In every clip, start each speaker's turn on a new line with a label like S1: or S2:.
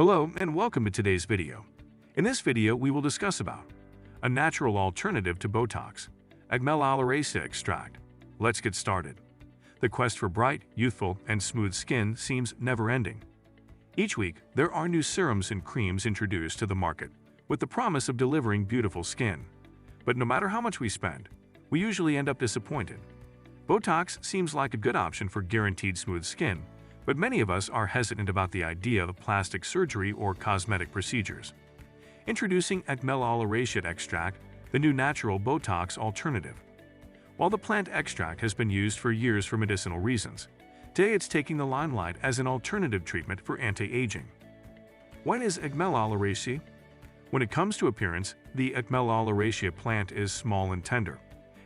S1: Hello and welcome to today's video. In this video, we will discuss about a natural alternative to Botox, Acmella Oleracea Extract. Let's get started. The quest for bright, youthful, and smooth skin seems never-ending. Each week, there are new serums and creams introduced to the market with the promise of delivering beautiful skin. But no matter how much we spend, we usually end up disappointed. Botox seems like a good option for guaranteed smooth skin, but many of us are hesitant about the idea of plastic surgery or cosmetic procedures. Introducing Acmella Oleracea Extract, the new natural Botox alternative. While the plant extract has been used for years for medicinal reasons, today it's taking the limelight as an alternative treatment for anti-aging. What is Acmella Oleracea? When it comes to appearance, the Acmella Oleracea plant is small and tender.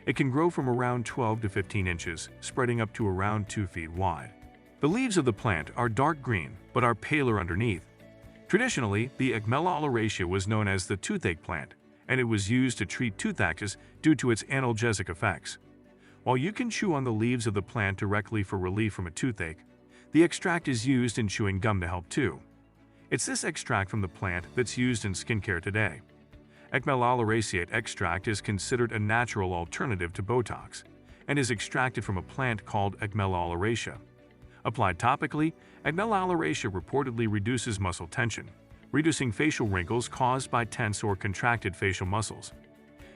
S1: It can grow from around 12 to 15 inches, spreading up to around 2 feet wide. The leaves of the plant are dark green, but are paler underneath. Traditionally, the Acmella Oleracea was known as the toothache plant, and it was used to treat toothaches due to its analgesic effects. While you can chew on the leaves of the plant directly for relief from a toothache, the extract is used in chewing gum to help too. It's this extract from the plant that's used in skincare today. Acmella Oleracea Extract is considered a natural alternative to Botox and is extracted from a plant called Acmella Oleracea. Applied topically, Acmella Oleracea reportedly reduces muscle tension, reducing facial wrinkles caused by tense or contracted facial muscles.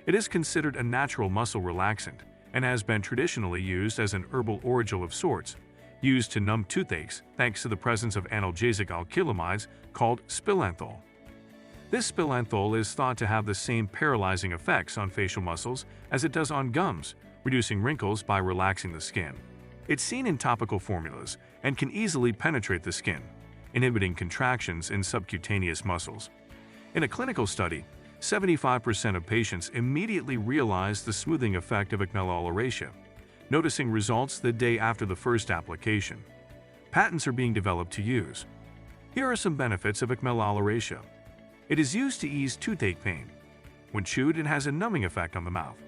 S1: It is considered a natural muscle relaxant and has been traditionally used as an herbal oregel of sorts, used to numb toothaches thanks to the presence of analgesic alkylamides called spilanthol. This spilanthol is thought to have the same paralyzing effects on facial muscles as it does on gums, reducing wrinkles by relaxing the skin. It's seen in topical formulas and can easily penetrate the skin, inhibiting contractions in subcutaneous muscles. In a clinical study, 75% of patients immediately realized the smoothing effect of Acmella Oleracea, noticing results the day after the first application. Patents are being developed to use. Here are some benefits of Acmella Oleracea. It is used to ease toothache pain. When chewed, it has a numbing effect on the mouth.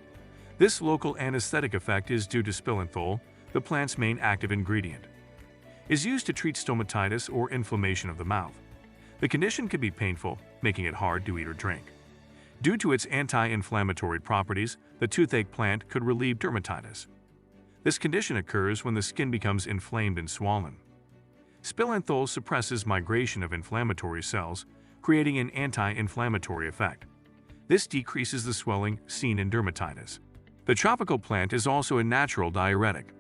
S1: This local anesthetic effect is due to spilanthol, the plant's main active ingredient. Is used to treat stomatitis or inflammation of the mouth. The condition can be painful, making it hard to eat or drink. Due to its anti-inflammatory properties, the toothache plant could relieve dermatitis. This condition occurs when the skin becomes inflamed and swollen. Spilanthol suppresses migration of inflammatory cells, creating an anti-inflammatory effect. This decreases the swelling seen in dermatitis. The tropical plant is also a natural diuretic.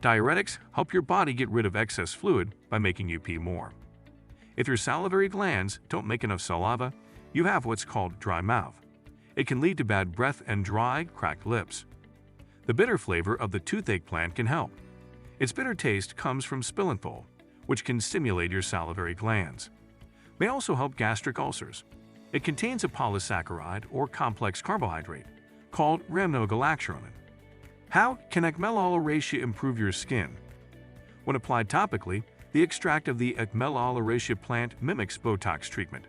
S1: Diuretics help your body get rid of excess fluid by making you pee more. If your salivary glands don't make enough saliva, you have what's called dry mouth. It can lead to bad breath and dry, cracked lips. The bitter flavor of the toothache plant can help. Its bitter taste comes from spilanthol, which can stimulate your salivary glands. May also help gastric ulcers. It contains a polysaccharide or complex carbohydrate called rhamnogalacturonin. How can Acmella Oleracea improve your skin? When applied topically, the extract of the Acmella Oleracea plant mimics Botox treatment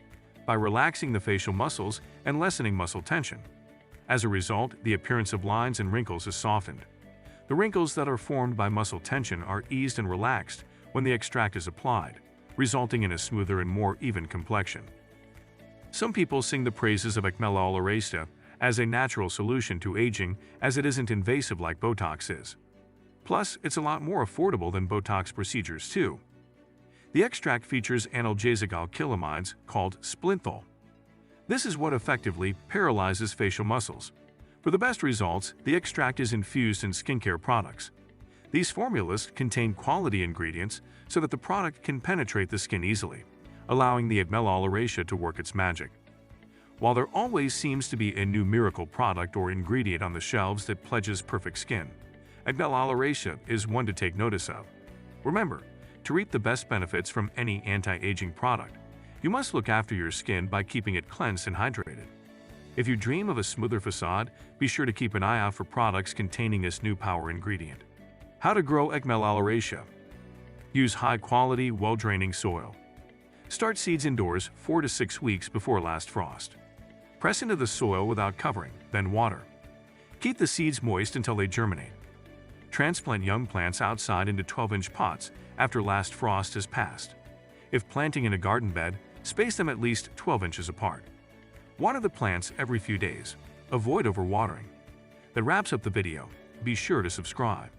S1: by relaxing the facial muscles and lessening muscle tension. As a result, the appearance of lines and wrinkles is softened. The wrinkles that are formed by muscle tension are eased and relaxed when the extract is applied, resulting in a smoother and more even complexion. Some people sing the praises of Acmella Oleracea as a natural solution to aging, as it isn't invasive like Botox is. Plus, it's a lot more affordable than Botox procedures too. The extract features analgesic alkylamides called spilanthol. This is what effectively paralyzes facial muscles. For the best results, the extract is infused in skincare products. These formulas contain quality ingredients so that the product can penetrate the skin easily, allowing the Acmella Oleracea to work its magic. While there always seems to be a new miracle product or ingredient on the shelves that pledges perfect skin, Acmella Oleracea is one to take notice of. Remember, to reap the best benefits from any anti-aging product, you must look after your skin by keeping it cleansed and hydrated. If you dream of a smoother facade, be sure to keep an eye out for products containing this new power ingredient. How to grow Acmella Oleracea. Use high-quality, well-draining soil. Start seeds indoors 4 to 6 weeks before last frost. Press into the soil without covering, then water. Keep the seeds moist until they germinate. Transplant young plants outside into 12-inch pots after last frost has passed. If planting in a garden bed, Space them at least 12 inches apart. Water the plants every few days. Avoid overwatering. That wraps up the video. Be sure to subscribe.